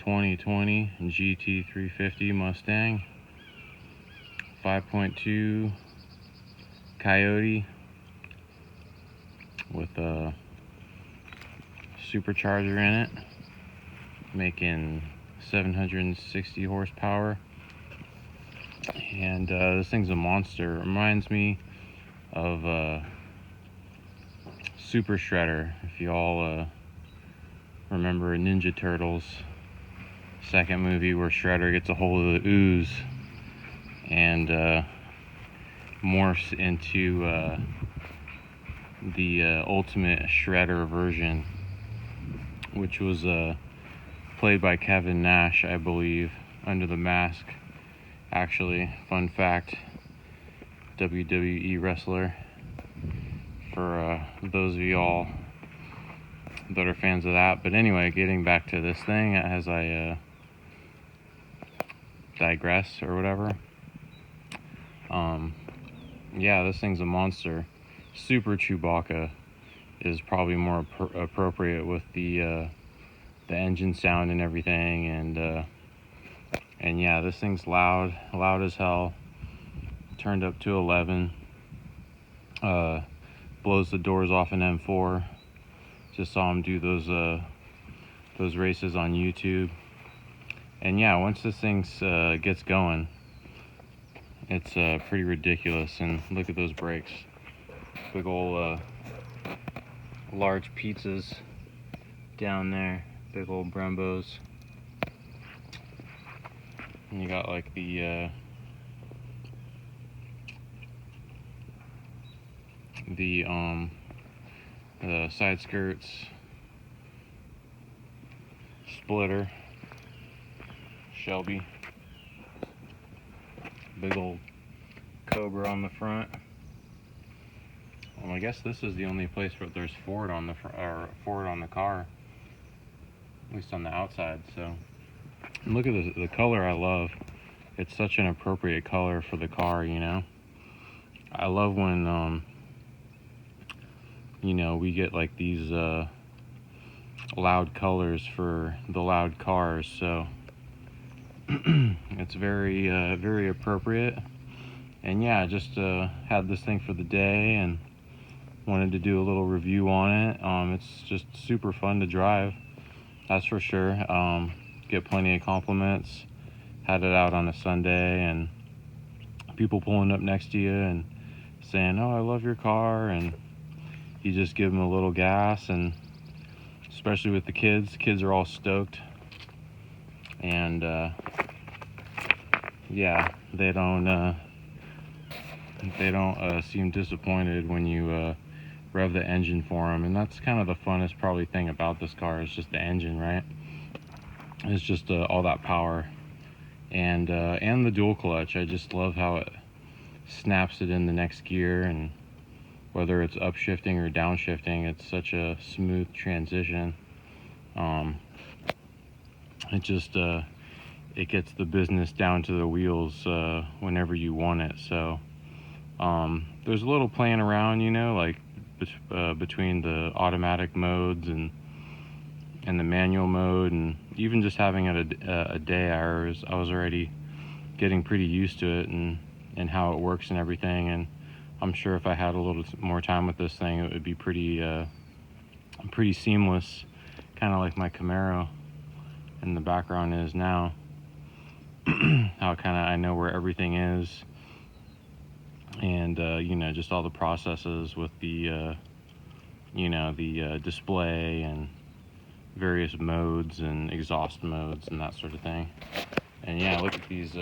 2020 GT350 Mustang 5.2 Coyote with a supercharger in it, making 760 horsepower. And this thing's a monster. It reminds me of Super Shredder, if you all remember Ninja Turtles second movie, where Shredder gets a hold of the ooze and morphs into the ultimate Shredder version, which was played by Kevin Nash, I believe, under the mask. Actually, fun fact, WWE wrestler, for those of y'all that are fans of that. But anyway, getting back to this thing, as I digress or whatever, yeah, this thing's a monster. Super Chewbacca is probably more appropriate with the engine sound and everything, and yeah, this thing's loud as hell. Turned up to 11. Blows the doors off an M4. Just saw him do those races on YouTube. And yeah, once this thing gets going, it's pretty ridiculous. And look at those brakes. Big old large pizzas down there. Big old Brembos. And you got like the side skirts, splitter, Shelby, big old Cobra on the front. Well, I guess this is the only place where there's Ford on the Ford on the car, at least on the outside. So look at the color. I love. It's such an appropriate color for the car, you know. I love when you know, we get like these loud colors for the loud cars, so it's very very appropriate. And yeah, I just had this thing for the day and wanted to do a little review on it. It's just super fun to drive, that's for sure. Get plenty of compliments. Had it out on a Sunday, and people pulling up next to you and saying, "Oh, I love your car," and you just give them a little gas. And especially with the kids are all stoked. And yeah, they don't seem disappointed when you rev the engine for them. And that's kind of the funnest probably thing about this car, is just the engine, right? It's just all that power, and the dual clutch. I just love how it snaps it in the next gear, and whether it's upshifting or downshifting, it's such a smooth transition. It just it gets the business down to the wheels whenever you want it. So there's a little playing around, you know, like between the automatic modes and the manual mode, and even just having it a day, I was already getting pretty used to it and how it works and everything. And I'm sure if I had a little more time with this thing, it would be pretty seamless, kind of like my Camaro in the background is now. How kind of I know where everything is, and you know, just all the processes with the you know, the display and various modes and exhaust modes and that sort of thing. And yeah, look at these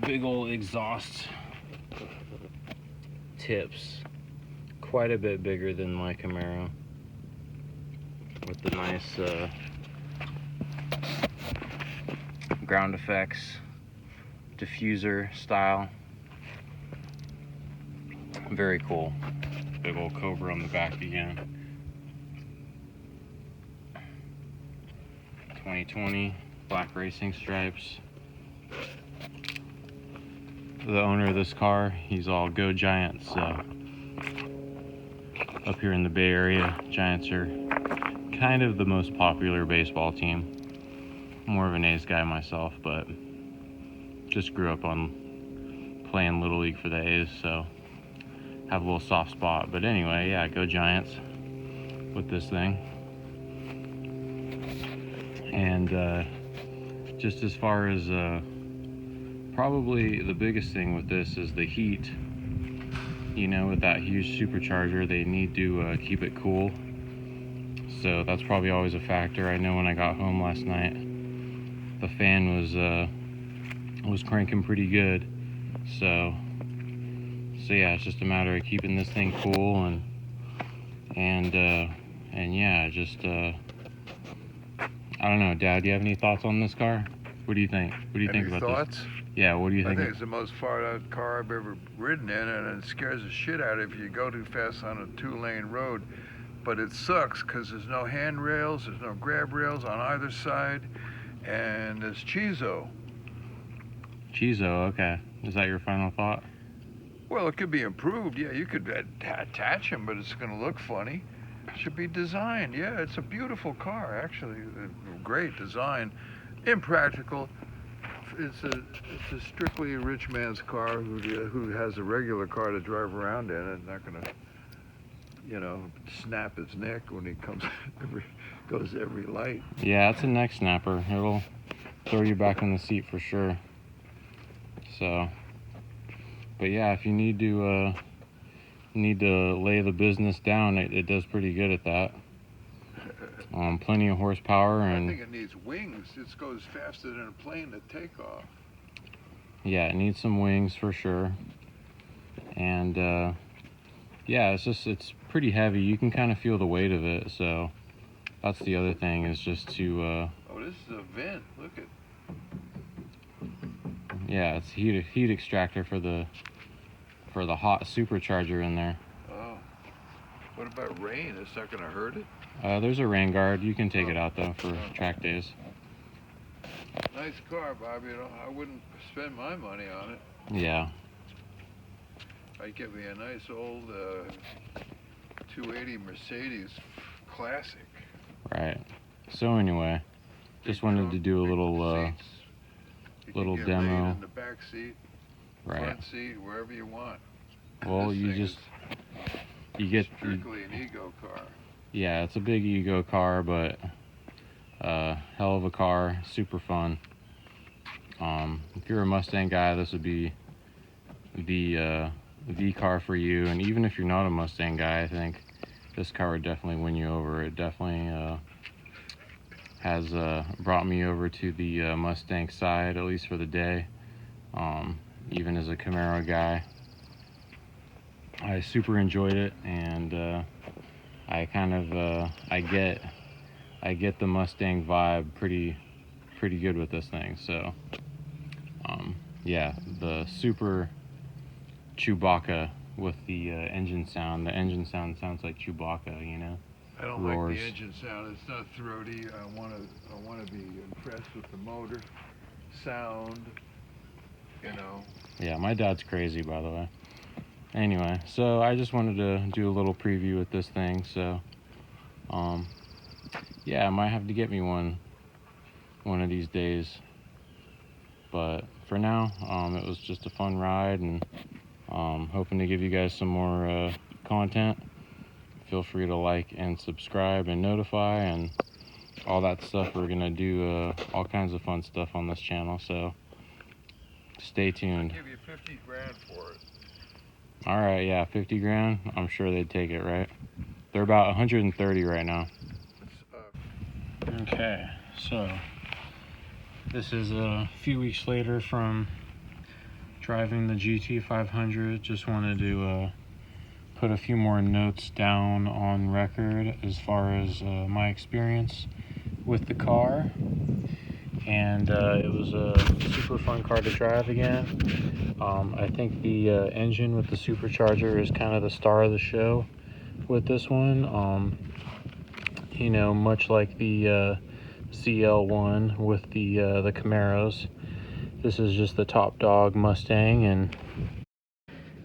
big old exhaust tips, quite a bit bigger than my Camaro, with the nice ground effects diffuser style. Very cool. Big old Cobra on the back again. 2020 black racing stripes. The owner of this car, he's all go Giants. So up here in the Bay Area, Giants are kind of the most popular baseball team. more of an A's guy myself, but just grew up on playing Little League for the A's, so have a little soft spot. But anyway, yeah, go Giants with this thing. And just as far as probably the biggest thing with this is the heat. You know, with that huge supercharger, they need to keep it cool. So that's probably always a factor. I know when I got home last night, the fan was cranking pretty good. So yeah, it's just a matter of keeping this thing cool and yeah, just I don't know, Dad. Do you have any thoughts on this car? What do you think? What do you think about thoughts? this? Yeah, what do you think? I think it's the most far-out car I've ever ridden in, and it scares the shit out of you if you go too fast on a 2-lane road. But it sucks because there's no handrails, there's no grab rails on either side, and there's Chizo. Chizo, okay. Is that your final thought? Well, it could be improved. Yeah, you could attach them, but it's going to look funny. It should be designed. Yeah, it's a beautiful car, actually. Great design. Impractical. It's a strictly rich man's car who has a regular car to drive around in and not going to, you know, snap his neck when he goes every light. Yeah, it's a neck snapper. It'll throw you back in the seat for sure. So, but yeah, if you need to lay the business down, it does pretty good at that. Plenty of horsepower, and I think it needs wings. It goes faster than a plane to take off. Yeah, it needs some wings for sure. And yeah, it's pretty heavy. You can kind of feel the weight of it. So that's the other thing, is just to oh, this is a vent. Look at. Yeah, it's heat extractor for the hot supercharger in there. Oh, what about rain? Is that going to hurt it? There's a rain guard. You can take it out though for track days. Nice car, Bobby. I wouldn't spend my money on it. Yeah. I'd get me a nice old 280 Mercedes Classic. Right. So anyway, just wanted to do a little little demo. In the back seat, right. Front seat, wherever you want. Well, you get strictly an ego car. Yeah, it's a big ego car, but hell of a car, super fun. If you're a Mustang guy, this would be the car for you. And even if you're not a Mustang guy, I think this car would definitely win you over. It definitely has brought me over to the Mustang side, at least for the day. Even as a Camaro guy, I super enjoyed it, and I kind of I get the Mustang vibe pretty good with this thing. So yeah, the super Chewbacca with the engine sound. The engine sound sounds like Chewbacca, you know. I don't roars. like the engine sound. It's not throaty. I want to be impressed with the motor sound. You know. Yeah, my dad's crazy, by the way. Anyway, so I just wanted to do a little preview with this thing. So, yeah, I might have to get me one of these days. But for now, it was just a fun ride, and hoping to give you guys some more content. Feel free to like and subscribe and notify and all that stuff. We're gonna do all kinds of fun stuff on this channel, so stay tuned. I'll give you 50 grand for it. All right, yeah, 50 grand. I'm sure they'd take it, right? They're about 130 right now. Okay, so this is a few weeks later from driving the GT500. Just wanted to put a few more notes down on record as far as my experience with the car. And it was a super fun car to drive again. I think the engine with the supercharger is kind of the star of the show with this one. You know, much like the CL1 with the Camaros, this is just the top dog Mustang and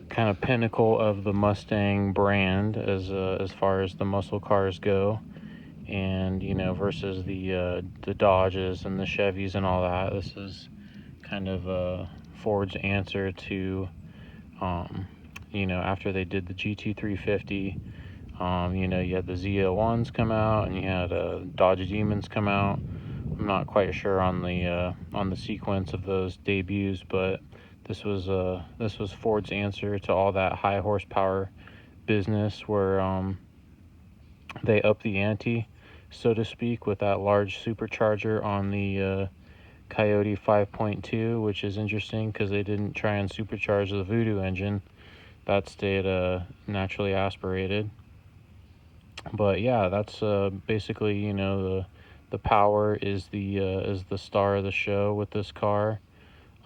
kind of pinnacle of the Mustang brand as far as the muscle cars go. and versus the Dodges and the Chevys and all that. This is kind of Ford's answer to after they did the GT350. You had the Z01s come out, and you had Dodge Demons come out. I'm not quite sure on the sequence of those debuts, but this was Ford's answer to all that high horsepower business, where they upped the ante, so to speak, with that large supercharger on the Coyote 5.2, which is interesting because they didn't try and supercharge the Voodoo engine. That stayed naturally aspirated. But yeah, that's basically the power is the star of the show with this car.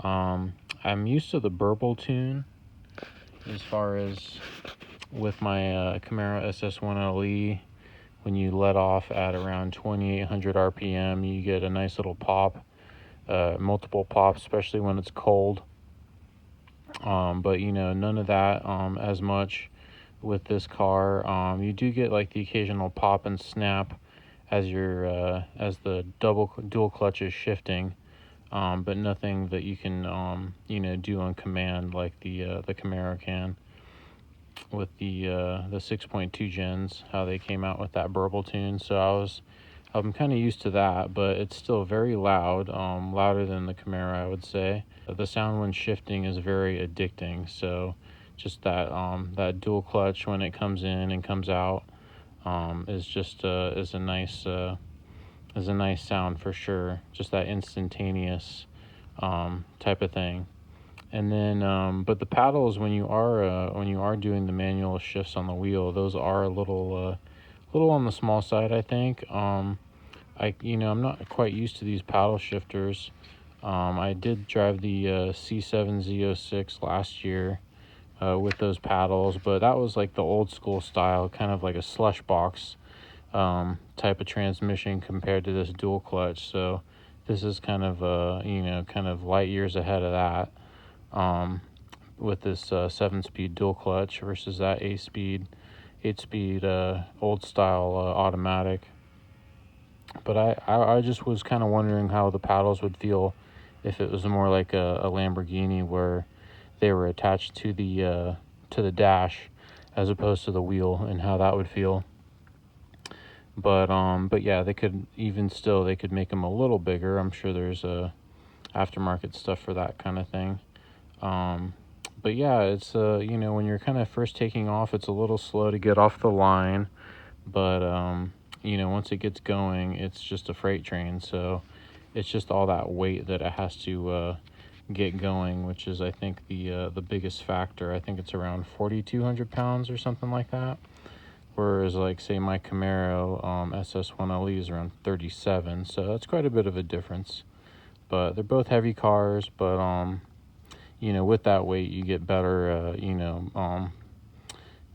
I'm used to the burble tune as far as with my Camaro SS1LE. When you let off at around 2800 RPM, you get a nice little pop, multiple pops, especially when it's cold. But none of that as much with this car. You do get like the occasional pop and snap as as the dual clutch is shifting, but nothing that you can do on command like the Camaro can with the 6.2 gens, how they came out with that burble tune. So I'm kind of used to that, but it's still very loud, louder than the Camaro, I would say. The sound when shifting is very addicting. So just that dual clutch when it comes in and comes out is just is a nice sound for sure. Just that instantaneous type of thing. And then, but the paddles when you are doing the manual shifts on the wheel, those are a little on the small side, I think. I'm not quite used to these paddle shifters. I did drive the C7 Z06 last year with those paddles, but that was like the old school style, kind of like a slush box type of transmission compared to this dual clutch. So this is kind of kind of light years ahead of that. With this 7-speed dual clutch versus that 8-speed old style automatic. But I just was kind of wondering how the paddles would feel if it was more like a Lamborghini, where they were attached to the dash as opposed to the wheel, and how that would feel. But yeah, they could make them a little bigger. I'm sure there's aftermarket stuff for that kind of thing. But yeah, it's when you're kind of first taking off, it's a little slow to get off the line, but once it gets going, it's just a freight train. So it's just all that weight that it has to get going, which is, I think, the biggest factor. I think it's around 4,200 pounds or something like that. Whereas, like, say my Camaro SS1LE is around 37, so that's quite a bit of a difference. But they're both heavy cars, but with that weight, you get better,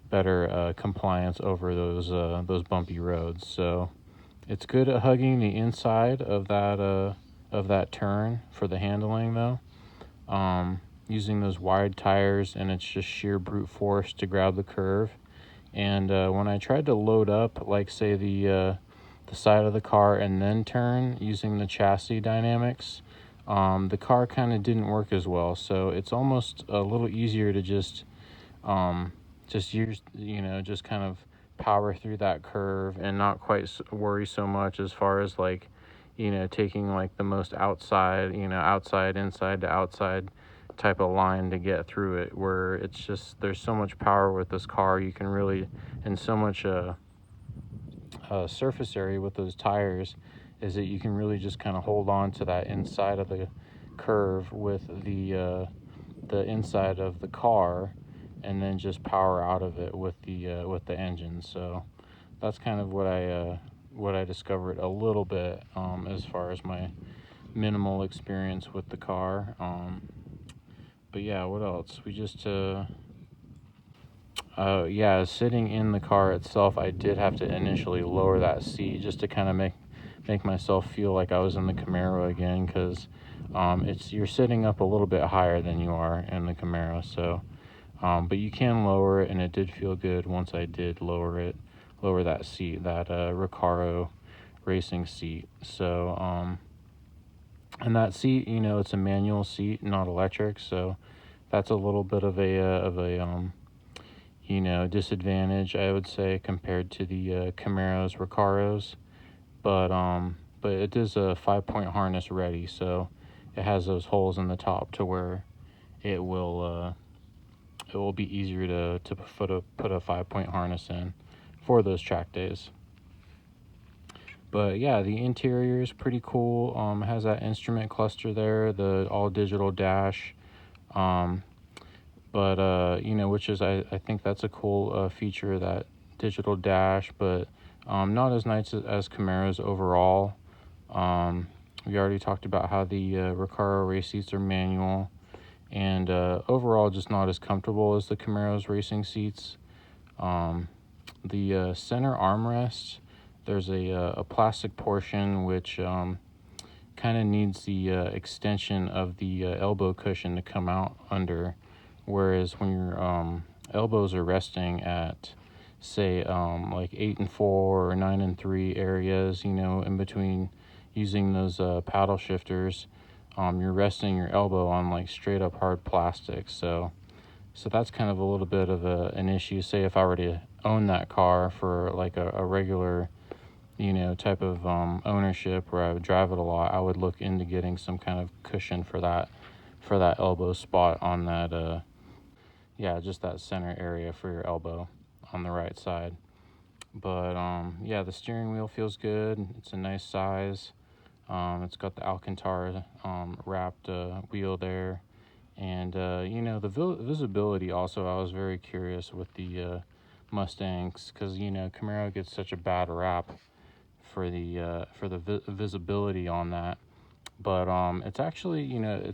better compliance over those bumpy roads. So it's good at hugging the inside of that turn for the handling, though. Using those wide tires, and it's just sheer brute force to grab the curve. And when I tried to load up, like, say the side of the car and then turn using the chassis dynamics, the car kind of didn't work as well. So it's almost a little easier to just use, just kind of power through that curve and not quite worry so much as far as, like, taking like the most outside, inside to outside type of line to get through it, where it's just, there's so much power with this car, you can really, and so much surface area with those tires, is that you can really just kind of hold on to that inside of the curve with the inside of the car, and then just power out of it with the engine. So that's kind of what I discovered a little bit as far as my minimal experience with the car. But yeah, what else? We just sitting in the car itself, I did have to initially lower that seat just to kind of make myself feel like I was in the Camaro again, because you're sitting up a little bit higher than you are in the Camaro. So but you can lower it, and it did feel good once I did lower that seat, that Recaro racing seat. So and that seat, you know, it's a manual seat, not electric, so that's a little bit of a you know, disadvantage, I would say, compared to the Camaros, Recaros. But it is a 5-point harness ready, so it has those holes in the top to where it will be easier to put a 5-point harness in for those track days. But yeah, the interior is pretty cool. It has that instrument cluster there, the all digital dash. But you know, which is I think that's a cool feature, that digital dash, but not as nice as Camaros overall. We already talked about how the Recaro race seats are manual, and overall just not as comfortable as the Camaros racing seats. The center armrest, there's a plastic portion which kind of needs the extension of the elbow cushion to come out under, whereas when your elbows are resting at, say, like 8 and 4 or 9 and 3 areas, you know, in between using those paddle shifters, you're resting your elbow on like straight up hard plastic. So that's kind of a little bit of an issue. Say if I were to own that car for like a regular, you know, type of ownership where I would drive it a lot, I would look into getting some kind of cushion for that elbow spot on that yeah, just that center area for your elbow on the right side. But yeah, the steering wheel feels good. It's a nice size. It's got the Alcantara wrapped wheel there. And you know, the visibility also, I was very curious with the Mustangs, because you know, Camaro gets such a bad rap for the visibility on that. But it's actually, you know,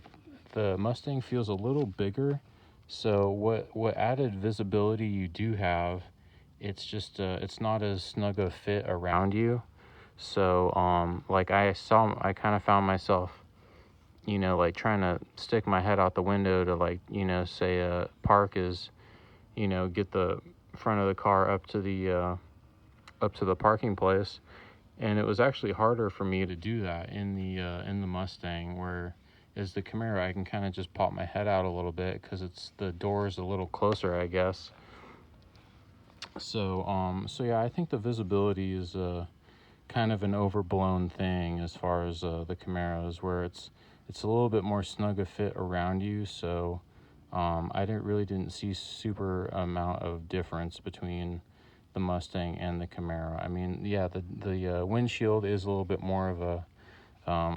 the Mustang feels a little bigger. So what added visibility you do have, it's just it's not as snug a fit around you. So like I kind of found myself, you know, like trying to stick my head out the window to, like, you know, say park is, you know, get the front of the car up to the parking place. And it was actually harder for me to do that in the Mustang, where is the Camaro, I can kind of just pop my head out a little bit because the door is a little closer, I guess. So yeah, I think the visibility is kind of an overblown thing as far as the Camaros, where it's a little bit more snug a fit around you. So I didn't see super amount of difference between the Mustang and the Camaro. I mean, yeah, the windshield is a little bit more of a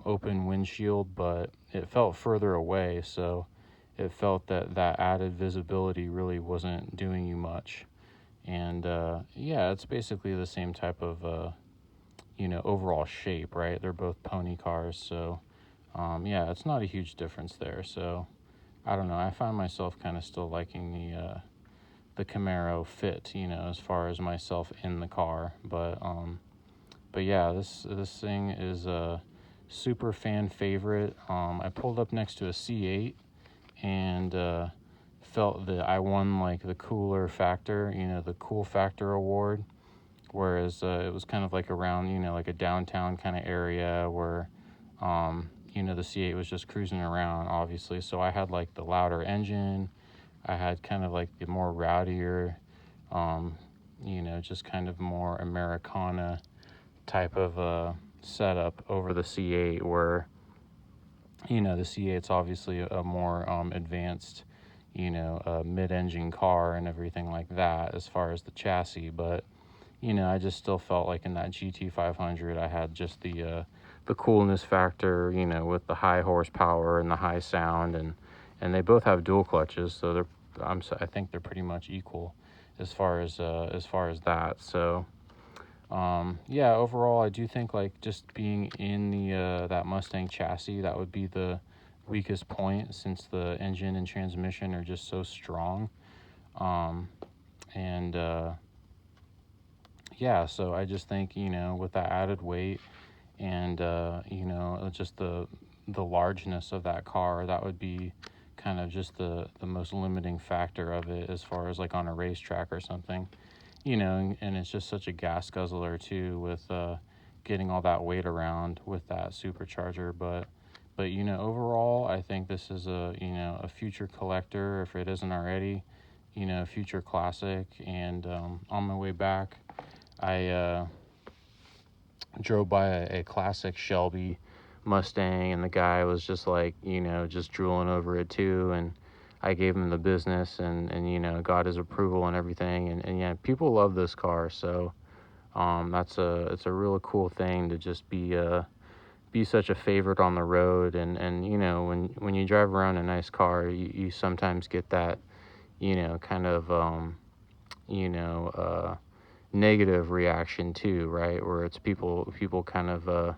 open windshield, but it felt further away, so it felt that added visibility really wasn't doing you much. And yeah, it's basically the same type of you know, overall shape, right? They're both pony cars, so yeah, it's not a huge difference there. So I don't know, I find myself kind of still liking the Camaro fit, you know, as far as myself in the car. But yeah, this thing is a super fan favorite. I pulled up next to a C8 and felt that I won like the cooler factor, you know, the cool factor award. Whereas it was kind of like around, you know, like a downtown kind of area where, you know, the C8 was just cruising around, obviously. So I had like the louder engine. I had kind of like the more rowdier, you know, just kind of more Americana type of setup over the C8, where, you know, the C8's obviously a more advanced, you know, mid-engine car and everything like that as far as the chassis. But, you know, I just still felt like in that GT500 I had just the coolness factor, you know, with the high horsepower and the high sound, and they both have dual clutches, so I think they're pretty much equal as far as that. So yeah, overall I do think like just being in the that Mustang chassis, that would be the weakest point, since the engine and transmission are just so strong. And yeah, so I just think, you know, with that added weight and you know, just the largeness of that car, that would be kind of just the most limiting factor of it, as far as like on a racetrack or something, you know. And it's just such a gas guzzler too, with getting all that weight around with that supercharger. But you know, overall, I think this is a, you know, a future collector, if it isn't already, you know, a future classic. And on my way back, I drove by a classic Shelby Mustang, and the guy was just like, you know, just drooling over it too. And I gave him the business, and you know, got his approval and everything. And yeah, people love this car. So it's a really cool thing to just be such a favorite on the road. And you know, when you drive around a nice car, you sometimes get that, you know, kind of you know, negative reaction too, right? Where it's people kind of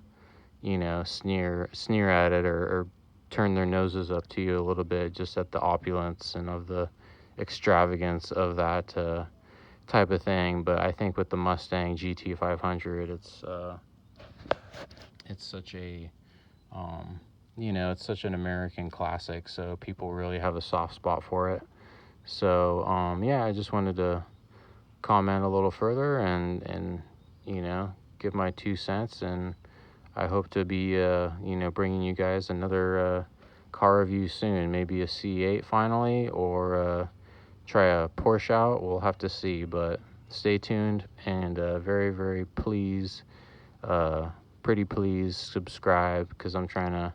you know, sneer at it, or turn their noses up to you a little bit, just at the opulence and of the extravagance of that type of thing. But I think with the Mustang GT500, it's such a you know, it's such an American classic, so people really have a soft spot for it. So yeah, I just wanted to comment a little further, and you know, give my 2 cents. And I hope to be you know, bringing you guys another car review soon, maybe a C8 finally, or try a Porsche out. We'll have to see, but stay tuned. And very, very please, pretty please subscribe, because I'm trying to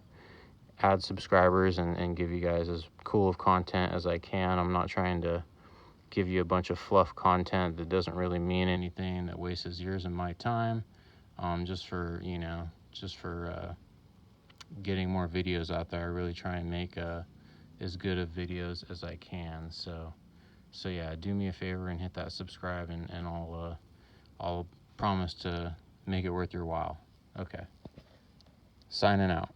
add subscribers and give you guys as cool of content as I can. I'm not trying to give you a bunch of fluff content that doesn't really mean anything, that wastes years of my time, just for, you know, just for getting more videos out there. I really try and make as good of videos as I can. So yeah, do me a favor and hit that subscribe, and I'll promise to make it worth your while. Okay, signing out.